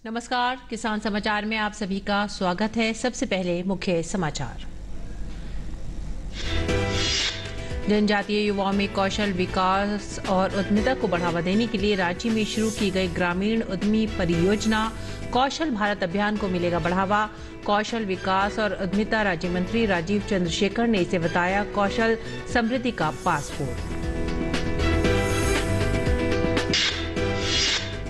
नमस्कार, किसान समाचार में आप सभी का स्वागत है। सबसे पहले मुख्य समाचार। जनजातीय युवाओं में कौशल विकास और उद्यमिता को बढ़ावा देने के लिए रांची में शुरू की गई ग्रामीण उद्यमी परियोजना कौशल भारत अभियान को मिलेगा बढ़ावा। कौशल विकास और उद्यमिता राज्य मंत्री राजीव चंद्रशेखर ने इसे बताया कौशल समृद्धि का पासपोर्ट।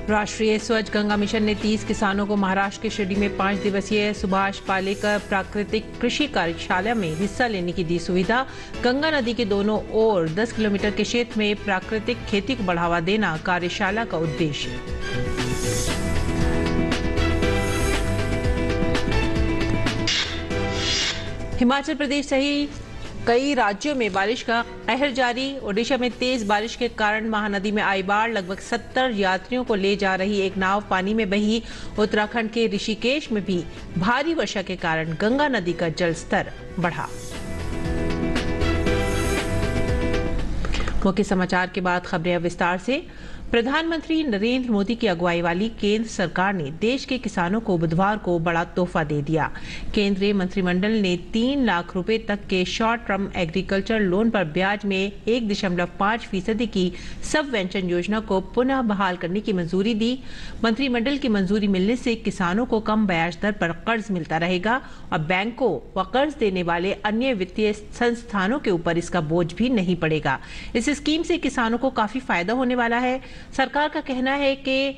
राष्ट्रीय स्वच्छ गंगा मिशन ने 30 किसानों को महाराष्ट्र के शिरडी में 5 दिवसीय सुभाष पालेकर प्राकृतिक कृषि कार्यशाला में हिस्सा लेने की दी सुविधा। गंगा नदी के दोनों ओर 10 किलोमीटर के क्षेत्र में प्राकृतिक खेती को बढ़ावा देना कार्यशाला का उद्देश्य। हिमाचल प्रदेश सहित कई राज्यों में बारिश का कहर जारी। ओडिशा में तेज बारिश के कारण महानदी में आई बाढ़। लगभग 70 यात्रियों को ले जा रही एक नाव पानी में बही। उत्तराखंड के ऋषिकेश में भी भारी वर्षा के कारण गंगा नदी का जल स्तर बढ़ा। मुख्य समाचार के बाद खबरें विस्तार से। प्रधानमंत्री नरेंद्र मोदी की अगुवाई वाली केंद्र सरकार ने देश के किसानों को बुधवार को बड़ा तोहफा दे दिया। केंद्रीय मंत्रिमंडल ने 3 लाख रुपए तक के शॉर्ट टर्म एग्रीकल्चर लोन पर ब्याज में 1.5% की सबवेंचर योजना को पुनः बहाल करने की मंजूरी दी। मंत्रिमंडल की मंजूरी मिलने से किसानों को कम ब्याज दर पर कर्ज मिलता रहेगा और बैंकों व कर्ज देने वाले अन्य वित्तीय संस्थानों के ऊपर इसका बोझ भी नहीं पड़ेगा। इस स्कीम से किसानों को काफी फायदा होने वाला है। सरकार का कहना है कि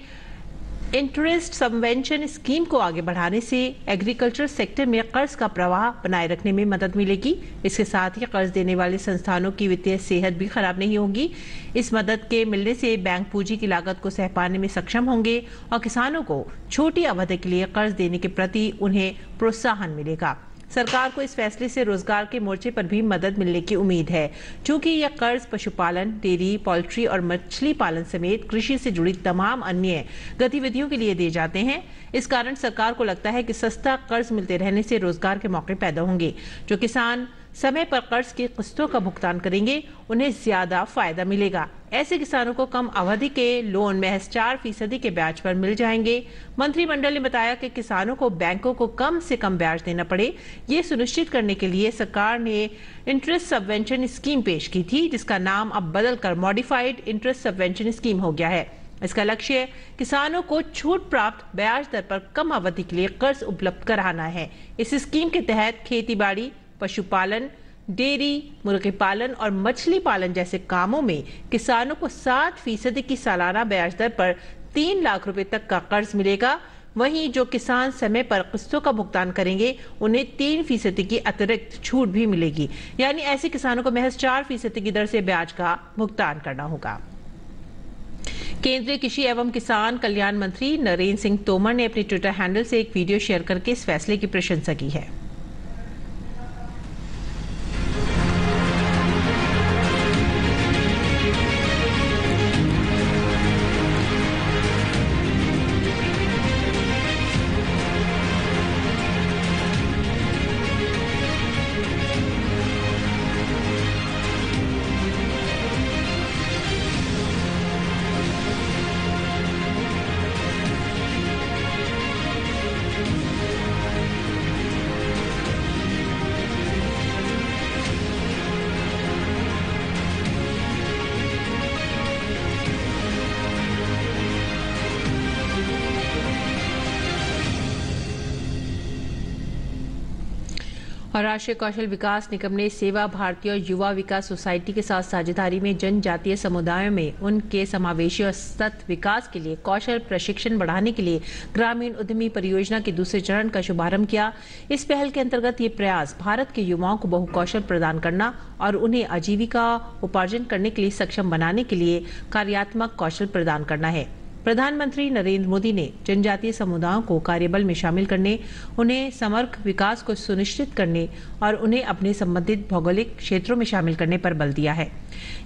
इंटरेस्ट सबवेंशन स्कीम को आगे बढ़ाने से एग्रीकल्चर सेक्टर में कर्ज का प्रवाह बनाए रखने में मदद मिलेगी। इसके साथ ही कर्ज देने वाले संस्थानों की वित्तीय सेहत भी खराब नहीं होगी। इस मदद के मिलने से बैंक पूंजी की लागत को सह पाने में सक्षम होंगे और किसानों को छोटी अवधि के लिए कर्ज देने के प्रति उन्हें प्रोत्साहन मिलेगा। सरकार को इस फैसले से रोजगार के मोर्चे पर भी मदद मिलने की उम्मीद है, क्योंकि यह कर्ज पशुपालन, डेयरी, पोल्ट्री और मछली पालन समेत कृषि से जुड़ी तमाम अन्य गतिविधियों के लिए दिए जाते हैं। इस कारण सरकार को लगता है कि सस्ता कर्ज मिलते रहने से रोजगार के मौके पैदा होंगे। जो किसान समय पर कर्ज की किस्तों का भुगतान करेंगे उन्हें ज्यादा फायदा मिलेगा। ऐसे किसानों को कम अवधि के लोन महज 4% के ब्याज पर मिल जाएंगे। मंत्रिमंडल ने बताया कि किसानों को बैंकों को कम से कम ब्याज देना पड़े, ये सुनिश्चित करने के लिए सरकार ने इंटरेस्ट सबवेंशन स्कीम पेश की थी, जिसका नाम अब बदलकर मॉडिफाइड इंटरेस्ट सबवेंशन स्कीम हो गया है। इसका लक्ष्य किसानों को छूट प्राप्त ब्याज दर पर कम अवधि के लिए कर्ज उपलब्ध कराना है। इस स्कीम के तहत खेती-बाड़ी, पशुपालन, डेयरी, मुर्गी पालन और मछली पालन जैसे कामों में किसानों को 7% की सालाना ब्याज दर पर 3 लाख रुपए तक का कर्ज मिलेगा। वहीं जो किसान समय पर किस्तों का भुगतान करेंगे उन्हें 3% की अतिरिक्त छूट भी मिलेगी। यानी ऐसे किसानों को महज 4% की दर से ब्याज का भुगतान करना होगा। केंद्रीय कृषि एवं किसान कल्याण मंत्री नरेंद्र सिंह तोमर ने अपने ट्विटर हैंडल से एक वीडियो शेयर करके इस फैसले की प्रशंसा की है। और राष्ट्रीय कौशल विकास निगम ने सेवा भारती और युवा विकास सोसाइटी के साथ साझेदारी में जनजातीय समुदायों में उनके समावेशी और सतत विकास के लिए कौशल प्रशिक्षण बढ़ाने के लिए ग्रामीण उद्यमी परियोजना के दूसरे चरण का शुभारंभ किया। इस पहल के अंतर्गत ये प्रयास भारत के युवाओं को बहुकौशल प्रदान करना और उन्हें आजीविका उपार्जन करने के लिए सक्षम बनाने के लिए कार्यात्मक कौशल प्रदान करना है। प्रधानमंत्री नरेंद्र मोदी ने जनजातीय समुदायों को कार्यबल में शामिल करने, उन्हें समग्र विकास को सुनिश्चित करने और उन्हें अपने संबंधित भौगोलिक क्षेत्रों में शामिल करने पर बल दिया है।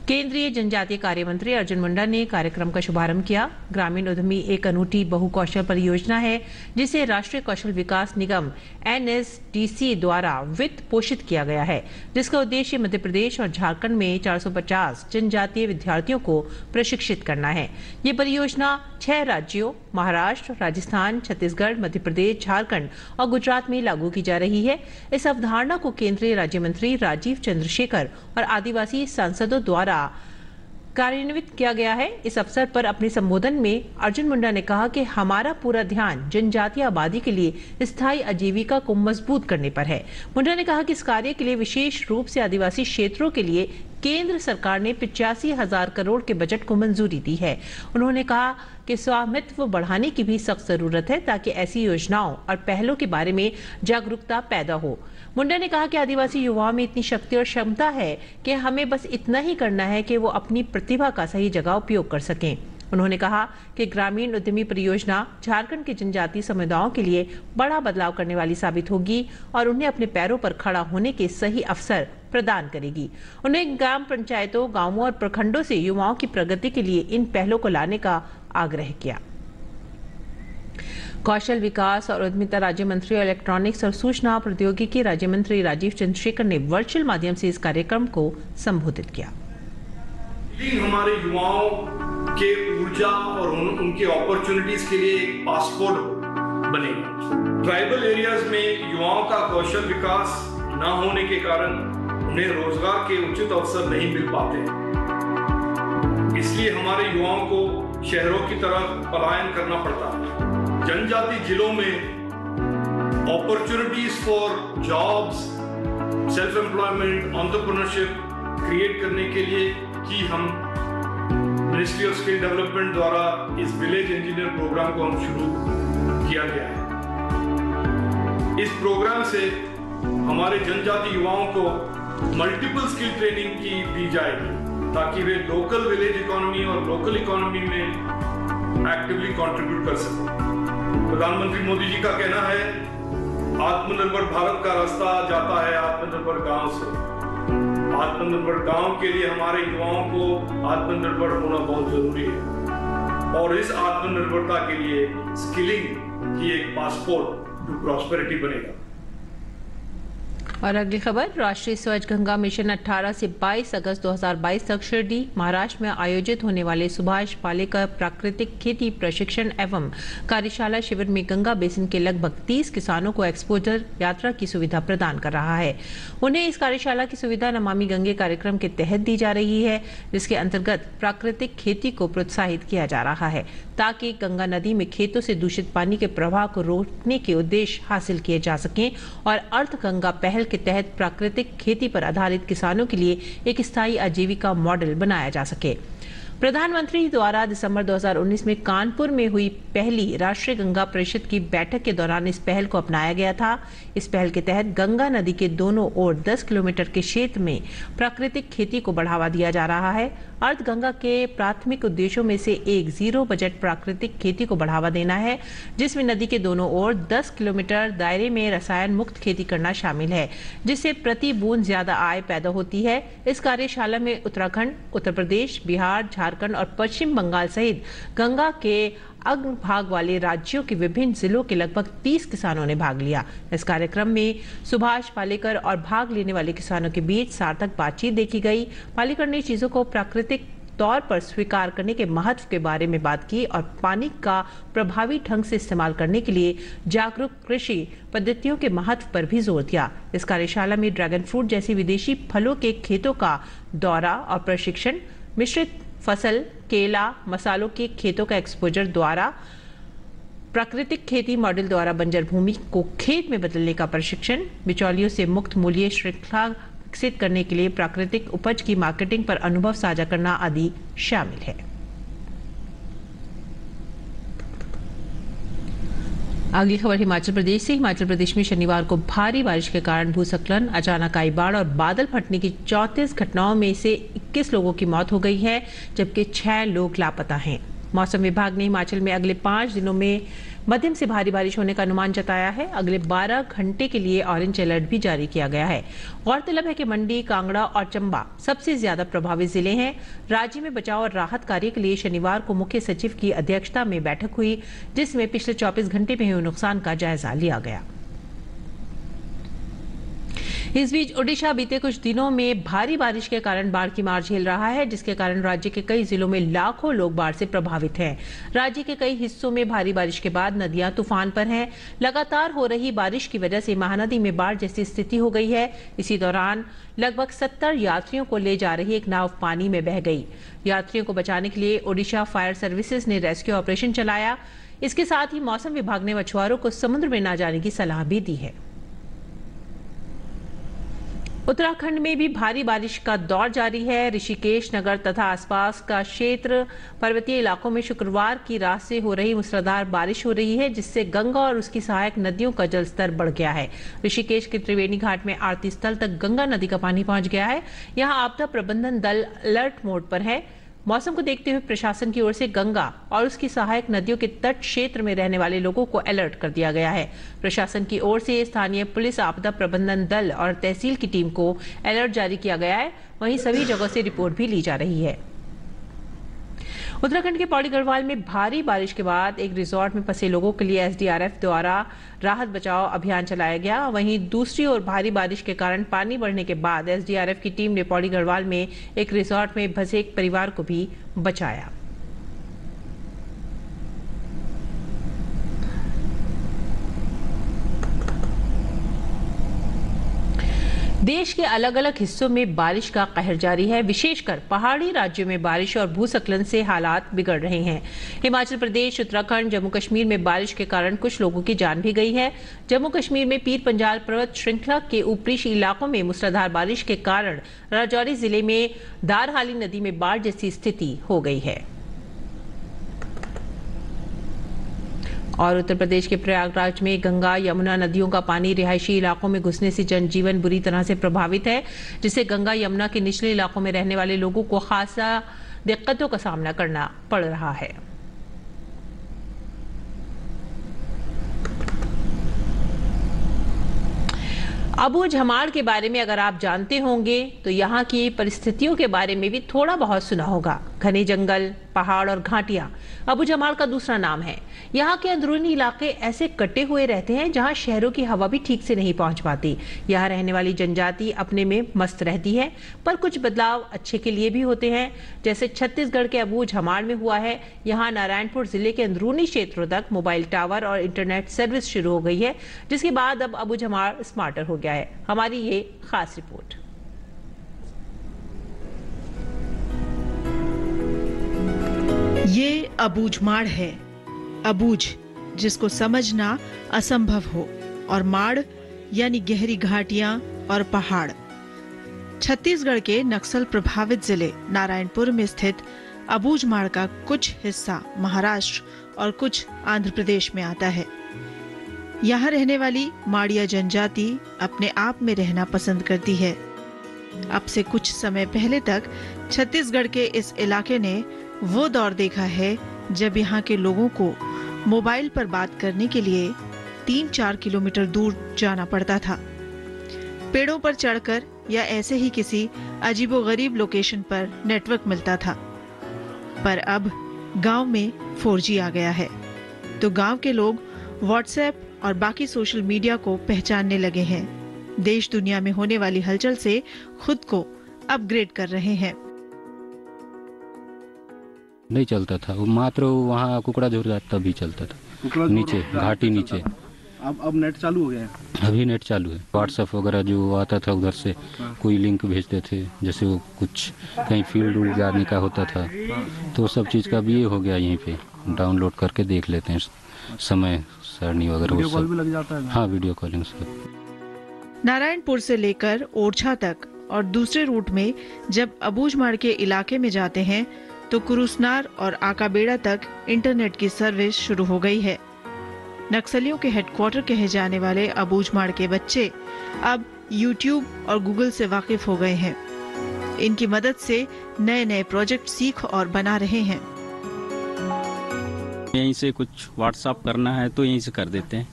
केंद्रीय जनजातीय कार्य मंत्री अर्जुन मुंडा ने कार्यक्रम का शुभारंभ किया। ग्रामीण उद्यमी एक अनूठी बहुकौशल परियोजना है जिसे राष्ट्रीय कौशल विकास निगम NSDC द्वारा वित्त पोषित किया गया है, जिसका उद्देश्य मध्य प्रदेश और झारखंड में 450 जनजातीय विद्यार्थियों को प्रशिक्षित करना है। ये परियोजना 6 राज्यों महाराष्ट्र, राजस्थान, छत्तीसगढ़, मध्य प्रदेश, झारखंड और गुजरात में लागू की जा रही है। इस अवधारणा को केंद्रीय राज्य मंत्री राजीव चंद्रशेखर और आदिवासी सांसदों द्वारा कार्यान्वित किया गया है। इस अवसर पर अपने संबोधन में अर्जुन मुंडा ने कहा कि हमारा पूरा ध्यान जनजातीय आबादी के लिए स्थायी आजीविका को मजबूत करने पर है। मुंडा ने कहा कि इस कार्य के लिए विशेष रूप से आदिवासी क्षेत्रों के लिए केंद्र सरकार ने 85,000 करोड़ के बजट को मंजूरी दी है। उन्होंने कहा कि स्वामित्व बढ़ाने की भी सख्त जरूरत है ताकि ऐसी योजनाओं और पहलों के बारे में जागरूकता पैदा हो। मुंडा ने कहा कि आदिवासी युवाओं में इतनी शक्ति और क्षमता है कि हमें बस इतना ही करना है कि वो अपनी प्रतिभा का सही जगह उपयोग कर सकें। उन्होंने कहा कि ग्रामीण उद्यमी परियोजना झारखंड के जनजातीय समुदायों के लिए बड़ा बदलाव करने वाली साबित होगी और उन्हें अपने पैरों पर खड़ा होने के सही अवसर प्रदान करेगी। उन्हें ग्राम पंचायतों, गांवों और प्रखंडों से युवाओं की प्रगति के लिए इन पहलों को लाने का आग्रह किया। कौशल विकास और उद्यमिता राज्य मंत्री और इलेक्ट्रॉनिक्स और सूचना प्रौद्योगिकी राज्य मंत्री राजीव चंद्रशेखर ने वर्चुअल माध्यम से इस कार्यक्रम को संबोधित किया। हमारे युवाओं के ऊर्जा और उनके अपॉर्चुनिटीज के लिए एक पासपोर्ट बनेगा। ट्राइबल एरियाज में युवाओं का कौशल विकास न होने के कारण उन्हें रोजगार के उचित अवसर नहीं मिल पाते, इसलिए हमारे युवाओं को शहरों की तरफ पलायन करना पड़ता है। जनजातीय जिलों में opportunities for jobs, self employment, entrepreneurship create करने के लिए कि हम मिनिस्ट्री ऑफ स्किल डेवलपमेंट द्वारा इस विलेज इंजीनियर प्रोग्राम को हम शुरू किया गया है। इस प्रोग्राम से हमारे जनजातीय युवाओं को मल्टीपल स्किल ट्रेनिंग की दी जाएगी ताकि वे लोकल विलेज इकोनॉमी और लोकल इकोनॉमी में एक्टिवली कंट्रीब्यूट कर सकें। प्रधानमंत्री मोदी जी का कहना है आत्मनिर्भर भारत का रास्ता जाता है आत्मनिर्भर गांव से। आत्मनिर्भर गांव के लिए हमारे युवाओं को आत्मनिर्भर होना बहुत जरूरी है और इस आत्मनिर्भरता के लिए स्किलिंग की एक पासपोर्ट टू प्रॉस्पेरिटी बनेगा। और अगली खबर, राष्ट्रीय स्वच्छ गंगा मिशन 18 से 22 अगस्त 2022 तक शिरडी महाराष्ट्र में आयोजित होने वाले सुभाष पालेकर प्राकृतिक खेती प्रशिक्षण एवं कार्यशाला शिविर में गंगा बेसिन के लगभग 30 किसानों को एक्सपोजर यात्रा की सुविधा प्रदान कर रहा है। उन्हें इस कार्यशाला की सुविधा नमामि गंगे कार्यक्रम के तहत दी जा रही है, जिसके अंतर्गत प्राकृतिक खेती को प्रोत्साहित किया जा रहा है ताकि गंगा नदी में खेतों से दूषित पानी के प्रवाह को रोकने के उद्देश्य हासिल किए जा सकें और अर्थ गंगा पहल के तहत प्राकृतिक खेती पर आधारित किसानों के लिए एक स्थायी आजीविका मॉडल बनाया जा सके। प्रधानमंत्री द्वारा दिसंबर 2019 में कानपुर में हुई पहली राष्ट्रीय गंगा परिषद की बैठक के दौरान इस पहल को अपनाया गया था। इस पहल के तहत गंगा नदी के दोनों ओर 10 किलोमीटर के क्षेत्र में प्राकृतिक खेती को बढ़ावा दिया जा रहा है। अर्थ गंगा के प्राथमिक उद्देश्यों में से एक जीरो बजट प्राकृतिक खेती को बढ़ावा देना है, जिसमें नदी के दोनों ओर 10 किलोमीटर दायरे में रसायन मुक्त खेती करना शामिल है, जिससे प्रति बूंद ज्यादा आय पैदा होती है। इस कार्यशाला में उत्तराखंड, उत्तर प्रदेश, बिहार, झारखंड और पश्चिम बंगाल सहित गंगा के अग्रभाग वाले राज्यों के विभिन्न जिलों के लगभग 30 किसानों ने भाग लिया। इस कार्यक्रम में सुभाष पालेकर और भाग लेने वाले किसानों के बीच सार्थक बातचीत देखी गई। पालेकर ने चीजों को प्राकृतिक तौर पर स्वीकार करने के महत्व के बारे में बात की और पानी का प्रभावी ढंग से इस्तेमाल करने के लिए जागरूक कृषि पद्धतियों के महत्व पर भी जोर दिया। इस कार्यशाला में ड्रैगन फ्रूट जैसी विदेशी फलों के खेतों का दौरा और प्रशिक्षण, मिश्रित फसल, केला, मसालों के खेतों का एक्सपोजर द्वारा, प्राकृतिक खेती मॉडल द्वारा बंजर भूमि को खेत में बदलने का प्रशिक्षण, बिचौलियों से मुक्त मूल्य श्रृंखला विकसित करने के लिए प्राकृतिक उपज की मार्केटिंग पर अनुभव साझा करना आदि शामिल है। अगली खबर हिमाचल प्रदेश से। हिमाचल प्रदेश में शनिवार को भारी बारिश के कारण भूस्खलन, अचानक आई बाढ़ और बादल फटने की 34 घटनाओं में से 21 लोगों की मौत हो गई है, जबकि 6 लोग लापता हैं। मौसम विभाग ने हिमाचल में अगले 5 दिनों में मध्यम से भारी बारिश होने का अनुमान जताया है। अगले 12 घंटे के लिए ऑरेंज अलर्ट भी जारी किया गया है। गौरतलब है कि मंडी, कांगड़ा और चंबा सबसे ज्यादा प्रभावित जिले हैं। राज्य में बचाव और राहत कार्य के लिए शनिवार को मुख्य सचिव की अध्यक्षता में बैठक हुई, जिसमें पिछले 24 घंटे में हुए नुकसान का जायजा लिया गया। इस बीच ओडिशा बीते कुछ दिनों में भारी बारिश के कारण बाढ़ की मार झेल रहा है, जिसके कारण राज्य के कई जिलों में लाखों लोग बाढ़ से प्रभावित हैं। राज्य के कई हिस्सों में भारी बारिश के बाद नदियां तूफान पर हैं। लगातार हो रही बारिश की वजह से महानदी में बाढ़ जैसी स्थिति हो गई है। इसी दौरान लगभग 70 यात्रियों को ले जा रही एक नाव पानी में बह गई। यात्रियों को बचाने के लिए ओडिशा फायर सर्विसेज ने रेस्क्यू ऑपरेशन चलाया। इसके साथ ही मौसम विभाग ने मछुआरों को समुद्र में न जाने की सलाह भी दी है। उत्तराखंड में भी भारी बारिश का दौर जारी है। ऋषिकेश नगर तथा आसपास का क्षेत्र, पर्वतीय इलाकों में शुक्रवार की रात से हो रही मूसलाधार बारिश हो रही है, जिससे गंगा और उसकी सहायक नदियों का जलस्तर बढ़ गया है। ऋषिकेश के त्रिवेणी घाट में आरती स्थल तक गंगा नदी का पानी पहुंच गया है। यहां आपदा प्रबंधन दल अलर्ट मोड पर है। मौसम को देखते हुए प्रशासन की ओर से गंगा और उसकी सहायक नदियों के तट क्षेत्र में रहने वाले लोगों को अलर्ट कर दिया गया है। प्रशासन की ओर से स्थानीय पुलिस, आपदा प्रबंधन दल और तहसील की टीम को अलर्ट जारी किया गया है। वहीं सभी जगहों से रिपोर्ट भी ली जा रही है। उत्तराखंड के पौड़ी गढ़वाल में भारी बारिश के बाद एक रिजॉर्ट में फंसे लोगों के लिए एसडीआरएफ द्वारा राहत बचाव अभियान चलाया गया। वहीं दूसरी ओर भारी बारिश के कारण पानी बढ़ने के बाद एसडीआरएफ की टीम ने पौड़ी गढ़वाल में एक रिजॉर्ट में फंसे एक परिवार को भी बचाया। देश के अलग अलग हिस्सों में बारिश का कहर जारी है। विशेषकर पहाड़ी राज्यों में बारिश और भूस्खलन से हालात बिगड़ रहे हैं। हिमाचल प्रदेश, उत्तराखंड, जम्मू कश्मीर में बारिश के कारण कुछ लोगों की जान भी गई है। जम्मू कश्मीर में पीर पंजाल पर्वत श्रृंखला के ऊपरी इलाकों में मूसलाधार बारिश के कारण राजौरी जिले में दारहाली नदी में बाढ़ जैसी स्थिति हो गई है। और उत्तर प्रदेश के प्रयागराज में गंगा, यमुना नदियों का पानी रिहायशी इलाकों में घुसने से जनजीवन बुरी तरह से प्रभावित है, जिससे गंगा यमुना के निचले इलाकों में रहने वाले लोगों को खासा दिक्कतों का सामना करना पड़ रहा है। अबू झमाड़ के बारे में अगर आप जानते होंगे तो यहाँ की परिस्थितियों के बारे में भी थोड़ा बहुत सुना होगा। घने जंगल, पहाड़ और घाटियां अबू झमाड़ का दूसरा नाम है। यहाँ के अंदरूनी इलाके ऐसे कटे हुए रहते हैं जहाँ शहरों की हवा भी ठीक से नहीं पहुँच पाती। यहाँ रहने वाली जनजाति अपने में मस्त रहती है, पर कुछ बदलाव अच्छे के लिए भी होते हैं, जैसे छत्तीसगढ़ के अबू झमाड़ में हुआ है। यहाँ नारायणपुर जिले के अंदरूनी क्षेत्रों तक मोबाइल टावर और इंटरनेट सर्विस शुरू हो गई है, जिसके बाद अब अबू झमाड़ स्मार्टर हो गया है। हमारी ये खास रिपोर्ट। ये अबूझमाड़ है। अबूझ जिसको समझना असंभव हो, और माड़ यानी गहरी घाटियां और पहाड़। छत्तीसगढ़ के नक्सल प्रभावित जिले नारायणपुर में स्थित अबूझमाड़ का कुछ हिस्सा महाराष्ट्र और कुछ आंध्र प्रदेश में आता है। यहाँ रहने वाली माड़िया जनजाति अपने आप में रहना पसंद करती है। अब से कुछ समय पहले तक छत्तीसगढ़ के इस इलाके ने वो दौर देखा है जब यहाँ के लोगों को मोबाइल पर बात करने के लिए 3-4 किलोमीटर दूर जाना पड़ता था। पेड़ों पर चढ़कर या ऐसे ही किसी अजीबोगरीब लोकेशन पर नेटवर्क मिलता था। पर अब गांव में 4G आ गया है, तो गांव के लोग व्हाट्सएप और बाकी सोशल मीडिया को पहचानने लगे हैं। देश दुनिया में होने वाली हलचल से खुद को अपग्रेड कर रहे हैं। नहीं चलता था वो, मात्र वहाँ कुकड़ा झोर जाता तभी चलता था, नीचे घाटी नीचे। अब नेट चालू हो गया है। अभी नेट चालू है। व्हाट्सएप वगैरह जो आता था उधर से कोई लिंक भेजते थे, जैसे वो कुछ कहीं फील्ड जाने का होता था, तो सब चीज़ का भी ये हो गया, यहीं पे डाउनलोड करके देख लेते हैं समय सरणी वगैरह। वीडियो कॉल भी लग जाता है। हाँ, वीडियो कॉलिंग से। नारायणपुर से लेकर ओरछा तक और दूसरे रूट में जब अबूझमाड़ के इलाके में जाते हैं तो कुरुसनार और आकाबेड़ा तक इंटरनेट की सर्विस शुरू हो गई है। नक्सलियों के हेडक्वार्टर कहे जाने वाले अबूझमाड़ के बच्चे अब YouTube और गूगल से वाकिफ हो गए हैं। इनकी मदद से नए नए प्रोजेक्ट सीख और बना रहे हैं। यहीं से कुछ व्हाट्सअप करना है तो यहीं से कर देते हैं,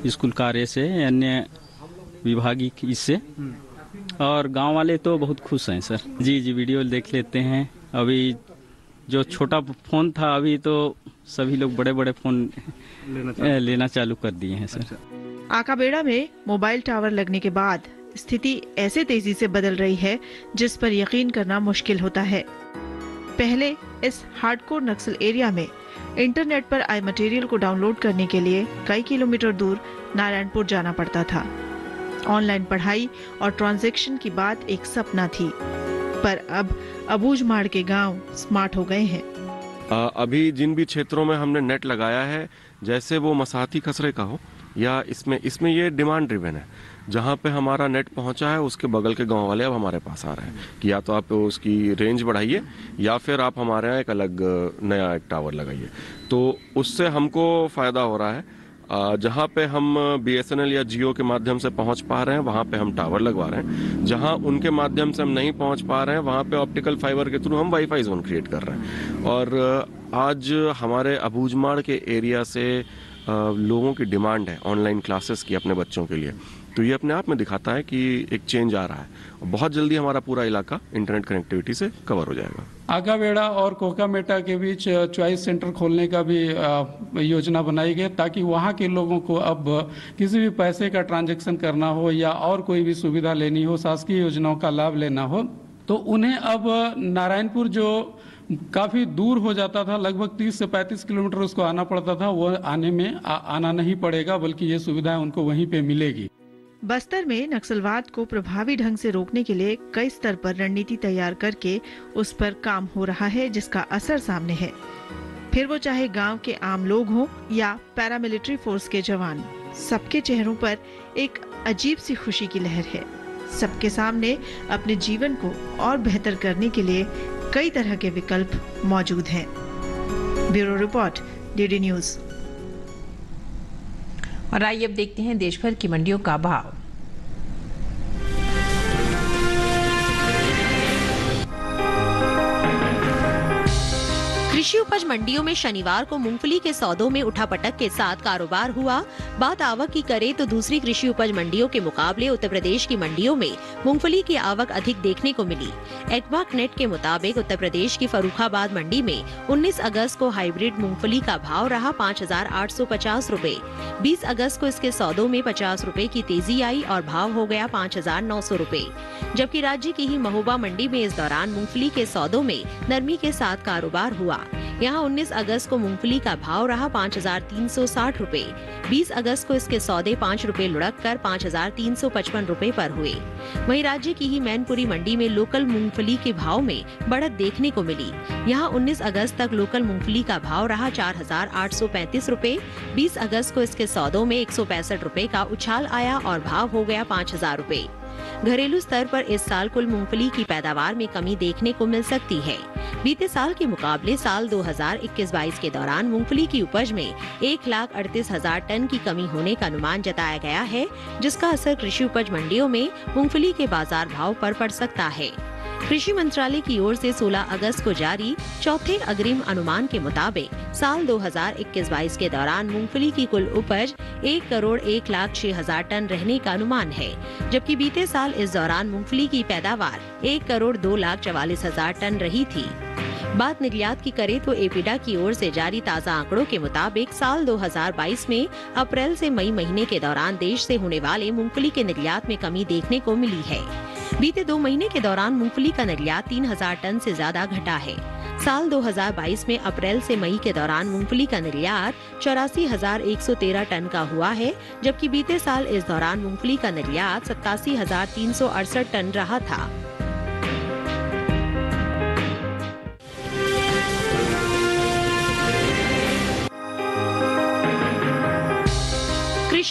स्कूल कार्य से, अन्य विभागीय इससे। और गांव वाले तो बहुत खुश हैं सर। जी वीडियो देख लेते हैं। अभी जो छोटा फोन था, अभी तो सभी लोग बड़े बड़े फोन लेना चालू कर दिए हैं सर। आकाबेड़ा में मोबाइल टावर लगने के बाद स्थिति ऐसे तेजी से बदल रही है जिस पर यकीन करना मुश्किल होता है। पहले इस हार्डकोर नक्सल एरिया में इंटरनेट पर आए मटेरियल को डाउनलोड करने के लिए कई किलोमीटर दूर नारायणपुर जाना पड़ता था। ऑनलाइन पढ़ाई और ट्रांजैक्शन की बात एक सपना थी, पर अब अबूझमाड़ के गांव स्मार्ट हो गए हैं। अभी जिन भी क्षेत्रों में हमने नेट लगाया है, जैसे वो मसाहती खसरे का हो या इसमें ये डिमांड ड्रिवन है। जहाँ पे हमारा नेट पहुंचा है उसके बगल के गांव वाले अब हमारे पास आ रहे हैं कि या तो आप उसकी रेंज बढ़ाइए या फिर आप हमारे यहाँ एक अलग नया एक टावर लगाइए। तो उससे हमको फायदा हो रहा है। जहाँ पे हम BSNL या जियो के माध्यम से पहुंच पा रहे हैं वहाँ पे हम टावर लगवा रहे हैं। जहाँ उनके माध्यम से हम नहीं पहुंच पा रहे हैं वहाँ पे ऑप्टिकल फाइबर के थ्रू हम वाईफाई जोन क्रिएट कर रहे हैं। और आज हमारे अबूझमाड़ के एरिया से लोगों की डिमांड है ऑनलाइन क्लासेस की अपने बच्चों के लिए। तो ये अपने आप में दिखाता है कि एक चेंज आ रहा है। बहुत जल्दी हमारा पूरा इलाका इंटरनेट कनेक्टिविटी से कवर हो जाएगा। आकाबेड़ा और कोकामेटा के बीच चॉइस सेंटर खोलने का भी योजना बनाई गई ताकि वहाँ के लोगों को अब किसी भी पैसे का ट्रांजैक्शन करना हो या और कोई भी सुविधा लेनी हो, शासकीय योजनाओं का लाभ लेना हो, तो उन्हें अब नारायणपुर जो काफ़ी दूर हो जाता था, लगभग 30 से 35 किलोमीटर उसको आना पड़ता था, वो आने में आना नहीं पड़ेगा, बल्कि ये सुविधाएं उनको वहीं पे मिलेगी। बस्तर में नक्सलवाद को प्रभावी ढंग से रोकने के लिए कई स्तर पर रणनीति तैयार करके उस पर काम हो रहा है, जिसका असर सामने है। फिर वो चाहे गांव के आम लोग हों या पैरामिलिट्री फोर्स के जवान, सबके चेहरों पर एक अजीब सी खुशी की लहर है। सबके सामने अपने जीवन को और बेहतर करने के लिए कई तरह के विकल्प मौजूद हैं। Bureau report, DD news. और आइए अब देखते हैं देश भर की मंडियों का भाव। कृषि उपज मंडियों में शनिवार को मूंगफली के सौदों में उठापटक के साथ कारोबार हुआ। बात आवक की करें तो दूसरी कृषि उपज मंडियों के मुकाबले उत्तर प्रदेश की मंडियों में मूंगफली की आवक अधिक देखने को मिली। एक्मार्क नेट के मुताबिक उत्तर प्रदेश की फर्रुखाबाद मंडी में 19 अगस्त को हाइब्रिड मूंगफली का भाव रहा 5,850 रूपए। 20 अगस्त को इसके सौदों में 50 रूपए की तेजी आई और भाव हो गया 5,900 रूपए। जबकि राज्य की ही महोबा मंडी में इस दौरान मूंगफली के सौदों में नरमी के साथ कारोबार हुआ। यहाँ 19 अगस्त को मूंगफली का भाव रहा 5,360 रूपए। 20 अगस्त को इसके सौदे 5 रूपए लुढ़क कर 5,355 रूपए पर हुए। वहीं राज्य की ही मैनपुरी मंडी में लोकल मूंगफली के भाव में बढ़त देखने को मिली। यहाँ 19 अगस्त तक लोकल मूंगफली का भाव रहा 4,835 रूपए। 20 अगस्त को इसके सौदों में 165 रूपए का उछाल आया और भाव हो गया 5,000 रूपए। घरेलू स्तर पर इस साल कुल मूंगफली की पैदावार में कमी देखने को मिल सकती है। बीते साल के मुकाबले साल 2021-22 के दौरान मूंगफली की उपज में 1,38,000 टन की कमी होने का अनुमान जताया गया है, जिसका असर कृषि उपज मंडियों में मूंगफली के बाजार भाव पर पड़ सकता है। कृषि मंत्रालय की ओर से 16 अगस्त को जारी चौथे अग्रिम अनुमान के मुताबिक साल 2021-22 के दौरान मूंगफली की कुल उपज 1,01,06,000 टन रहने का अनुमान है, जबकि बीते साल इस दौरान मूंगफली की पैदावार 1,02,44,000 टन रही थी। बात निर्यात की करें तो एपीडा की ओर से जारी ताज़ा आंकड़ों के मुताबिक साल 2022 में अप्रैल से मई महीने के दौरान देश से होने वाले मूंगफली के निर्यात में कमी देखने को मिली है। बीते 2 महीने के दौरान मूंगफली का निर्यात 3,000 टन से ज्यादा घटा है। साल 2022 में अप्रैल से मई के दौरान मूंगफली का निर्यात 84,113 टन का हुआ है, जबकि बीते साल इस दौरान मूंगफली का निर्यात 87,368 टन रहा था।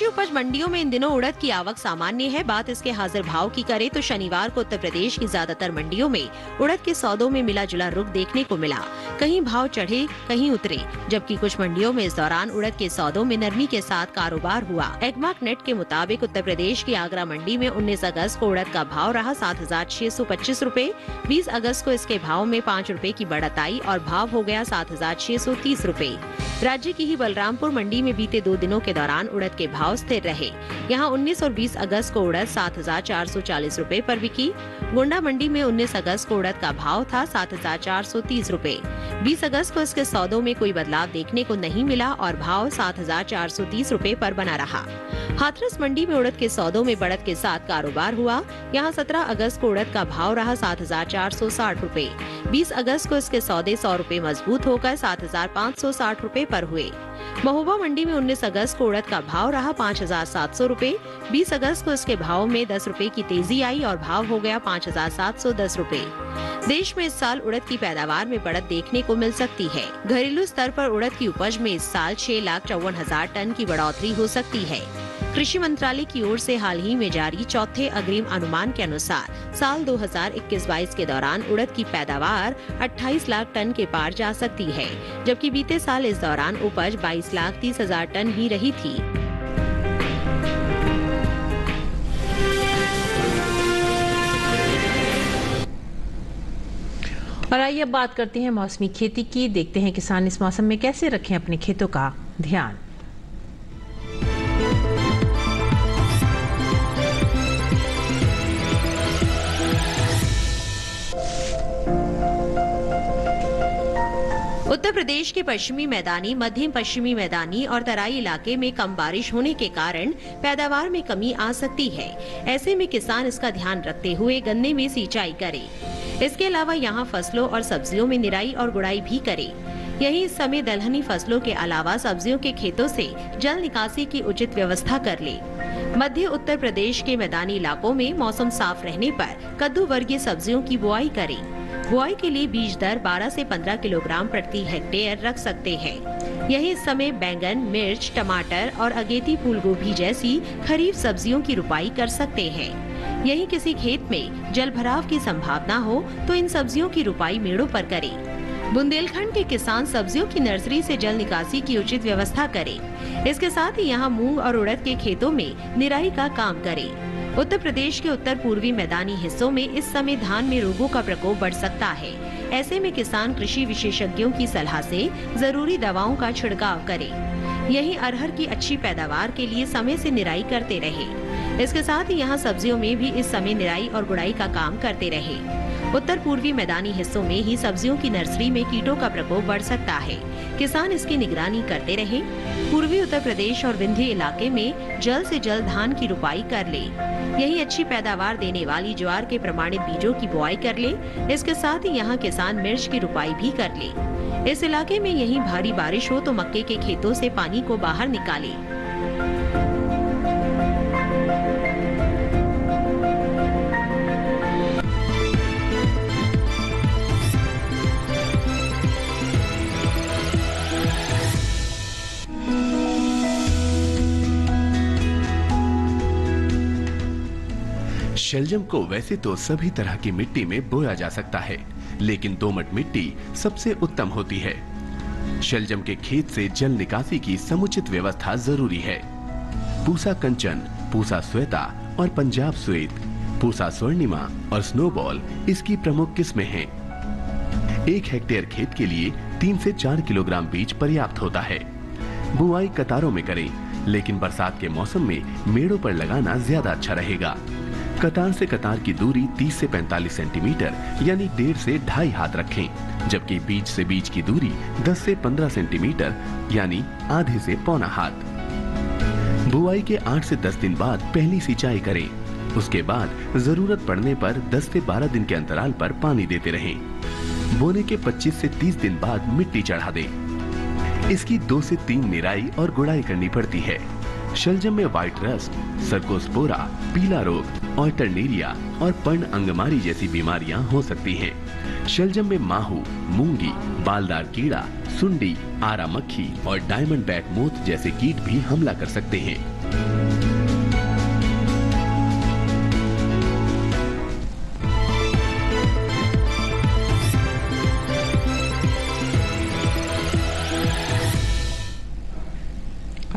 कृषि उपज मंडियों में इन दिनों उड़द की आवक सामान्य है। बात इसके हाजिर भाव की करें तो शनिवार को उत्तर प्रदेश की ज्यादातर मंडियों में उड़द के सौदों में मिला जुला रुख देखने को मिला। कहीं भाव चढ़े कहीं उतरे, जबकि कुछ मंडियों में इस दौरान उड़द के सौदों में नरमी के साथ कारोबार हुआ। एगमार्क नेट के मुताबिक उत्तर प्रदेश की आगरा मंडी में 19 अगस्त को उड़द का भाव रहा 7,625 रूपए। 20 अगस्त को इसके भाव में 5 रूपए की बढ़त आई और भाव हो गया 7,630 रूपए। राज्य की ही बलरामपुर मंडी में बीते 2 दिनों के दौरान उड़द के भाव स्थिर रहे। यहाँ 19 और 20 अगस्त को उड़द 7,440 रूपए पर बिकी। गोंडा मंडी में 19 अगस्त को उड़द का भाव था 7,430 रूपए। 20 अगस्त को इसके सौदों में कोई बदलाव देखने को नहीं मिला और भाव 7,430 रूपए पर बना रहा। हाथरस मंडी में उड़द के सौदों में बढ़त के साथ कारोबार हुआ। यहाँ 17 अगस्त को उड़द का भाव रहा 7,460 रूपए। 20 अगस्त को इसके सौदे 100 रूपए मजबूत होकर 7,560 रूपए पर हुए। महोबा मंडी में 19 अगस्त को उड़द का भाव रहा 5,700 रूपए। 20 अगस्त को इसके भाव में 10 रूपए की तेजी आई और भाव हो गया 5,710 रूपए। देश में इस साल उड़द की पैदावार में बढ़त देखने को मिल सकती है। घरेलू स्तर पर उड़द की उपज में इस साल 6,54,000 टन की बढ़ोतरी हो सकती है। कृषि मंत्रालय की ओर से हाल ही में जारी चौथे अग्रिम अनुमान के अनुसार साल 2021-22 के दौरान उड़द की पैदावार 28 लाख टन के पार जा सकती है, जबकि बीते साल इस दौरान उपज 22,30,000 टन ही रही थी। और आइए अब बात करते हैं मौसमी खेती की। देखते हैं किसान इस मौसम में कैसे रखें अपने खेतों का ध्यान। उत्तर प्रदेश के पश्चिमी मैदानी, मध्य पश्चिमी मैदानी और तराई इलाके में कम बारिश होने के कारण पैदावार में कमी आ सकती है। ऐसे में किसान इसका ध्यान रखते हुए गन्ने में सिंचाई करे। इसके अलावा यहाँ फसलों और सब्जियों में निराई और गुड़ाई भी करे। यही इस समय दलहनी फसलों के अलावा सब्जियों के खेतों से जल निकासी की उचित व्यवस्था कर ले। मध्य उत्तर प्रदेश के मैदानी इलाकों में मौसम साफ रहने पर कद्दू वर्गीय सब्जियों की बुआई करें। बुआई के लिए बीज दर 12 से 15 किलोग्राम प्रति हेक्टेयर रख सकते हैं। यही इस समय बैंगन, मिर्च, टमाटर और अगेती फूल गोभी जैसी खरीफ सब्जियों की रुपाई कर सकते हैं। यही किसी खेत में जल भराव की संभावना हो तो इन सब्जियों की रुपाई मेड़ों पर करें। बुंदेलखंड के किसान सब्जियों की नर्सरी से जल निकासी की उचित व्यवस्था करें। इसके साथ ही यहाँ मूंग और उड़द के खेतों में निराई का काम करें। उत्तर प्रदेश के उत्तर पूर्वी मैदानी हिस्सों में इस समय धान में रोगों का प्रकोप बढ़ सकता है। ऐसे में किसान कृषि विशेषज्ञों की सलाह से जरूरी दवाओं का छिड़काव करें। यही अरहर की अच्छी पैदावार के लिए समय से निराई करते रहे। इसके साथ ही यहाँ सब्जियों में भी इस समय निराई और गुड़ाई का काम करते रहे। उत्तर पूर्वी मैदानी हिस्सों में ही सब्जियों की नर्सरी में कीटों का प्रकोप बढ़ सकता है। किसान इसकी निगरानी करते रहे। पूर्वी उत्तर प्रदेश और विंध्य इलाके में जल्द से जल्द धान की रुपाई कर ले। यही अच्छी पैदावार देने वाली ज्वार के प्रमाणित बीजों की बुआई कर ले। इसके साथ ही यहाँ किसान मिर्च की रुपाई भी कर ले। इस इलाके में यही भारी बारिश हो तो मक्के के खेतों से पानी को बाहर निकाले। शलजम को वैसे तो सभी तरह की मिट्टी में बोया जा सकता है, लेकिन दोमट मिट्टी सबसे उत्तम होती है। शलजम के खेत से जल निकासी की समुचित व्यवस्था जरूरी है। पूसा कंचन, पूसा श्वेता और पंजाब श्वेत, पूसा स्वर्णिमा और स्नोबॉल इसकी प्रमुख किस्में हैं। 1 हेक्टेयर खेत के लिए 3 से 4 किलोग्राम बीज पर्याप्त होता है। बुआई कतारों में करें, लेकिन बरसात के मौसम में मेड़ों पर लगाना ज्यादा अच्छा रहेगा। कतार से कतार की दूरी 30 से 45 सेंटीमीटर यानी 1.5 से 2.5 हाथ रखें, जबकि बीज से बीज की दूरी 10 से 15 सेंटीमीटर यानी आधे से पौना हाथ। बुआई के 8 से 10 दिन बाद पहली सिंचाई करें। उसके बाद जरूरत पड़ने पर 10 से 12 दिन के अंतराल पर पानी देते रहें। बोने के 25 से 30 दिन बाद मिट्टी चढ़ा दें। इसकी 2 से 3 निराई और गुड़ाई करनी पड़ती है। शलजम में व्हाइट रस्ट, सर्कोस्पोरा, पीला रोग, ऑल्टरनेरिया और पर्ण अंगमारी जैसी बीमारियां हो सकती हैं। शलजम में माहू, मूंगी, बालदार कीड़ा, सुंडी, आरा मक्खी और डायमंड बैक मोथ जैसे कीट भी हमला कर सकते हैं।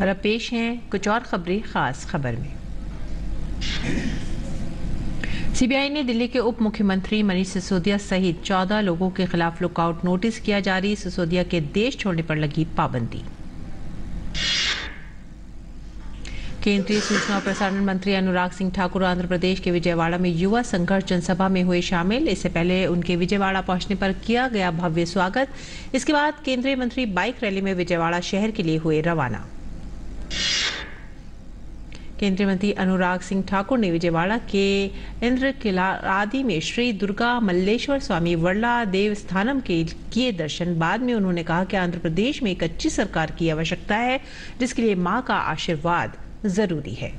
और अब पेश हैं कुछ और खबरें खास खबर में। सीबीआई ने दिल्ली के उप मुख्यमंत्री मनीष सिसोदिया सहित 14 लोगों के खिलाफ लुकआउट नोटिस किया जारी, सिसोदिया के देश छोड़ने पर लगी पाबंदी। केंद्रीय सूचना और प्रसारण मंत्री अनुराग सिंह ठाकुर आंध्र प्रदेश के विजयवाड़ा में युवा संघर्ष जनसभा में हुए शामिल। इससे पहले उनके विजयवाड़ा पहुंचने पर किया गया भव्य स्वागत। इसके बाद केंद्रीय मंत्री बाइक रैली में विजयवाड़ा शहर के लिए हुए रवाना। केंद्रीय मंत्री अनुराग सिंह ठाकुर ने विजयवाड़ा के इंद्र किलारादि में श्री दुर्गा मल्लेश्वर स्वामी वर्ला देवस्थानम के किए दर्शन। बाद में उन्होंने कहा कि आंध्र प्रदेश में एक अच्छी सरकार की आवश्यकता है, जिसके लिए मां का आशीर्वाद जरूरी है।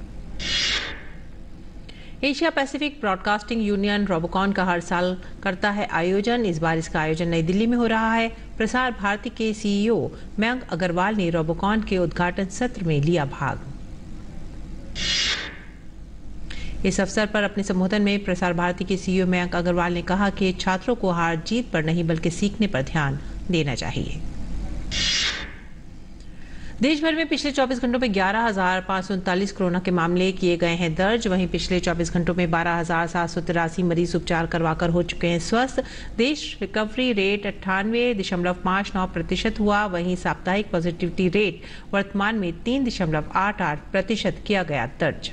Asia Pacific broadcasting union Robocon का हर साल करता है आयोजन। इस बार इसका आयोजन नई दिल्ली में हो रहा है। प्रसार भारती के सीईओ मयंक अग्रवाल ने रोबोकॉन के उद्घाटन सत्र में लिया भाग। इस अवसर पर अपने संबोधन में प्रसार भारती के सीईओ मयंक अग्रवाल ने कहा कि छात्रों को हार जीत पर नहीं बल्कि सीखने पर ध्यान देना चाहिए। देश भर में पिछले 24 घंटों में 11,539 कोरोना के मामले किए गए हैं दर्ज। वहीं पिछले 24 घंटों में 12,783 मरीज उपचार करवाकर हो चुके हैं स्वस्थ। देश रिकवरी रेट 98.59% हुआ। वहीं साप्ताहिक पॉजिटिविटी रेट वर्तमान में 3.88% किया गया दर्ज।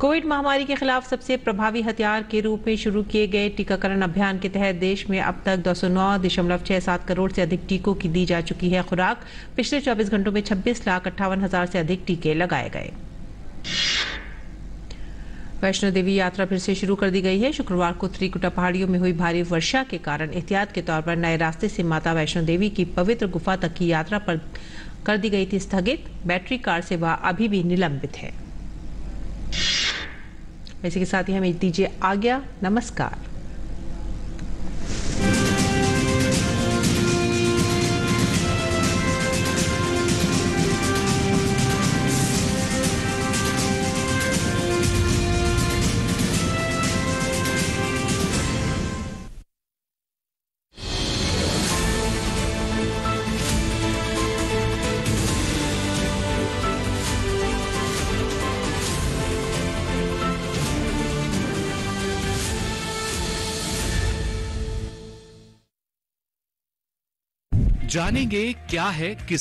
कोविड महामारी के खिलाफ सबसे प्रभावी हथियार के रूप में शुरू किए गए टीकाकरण अभियान के तहत देश में अब तक 209.67 करोड़ से अधिक टीकों की दी जा चुकी है खुराक। पिछले 24 घंटों में 26,58,000 से अधिक टीके लगाए गए। वैष्णो देवी यात्रा फिर से शुरू कर दी गई है। शुक्रवार को त्रिकुटा पहाड़ियों में हुई भारी वर्षा के कारण एहतियात के तौर पर नए रास्ते से माता वैष्णो देवी की पवित्र गुफा तक की यात्रा पर कर दी गई थी स्थगित। बैटरी कार सेवा अभी भी निलंबित है। इसी के साथ ही हमें दीजिए आज्ञा। नमस्कार। जानेंगे क्या है किस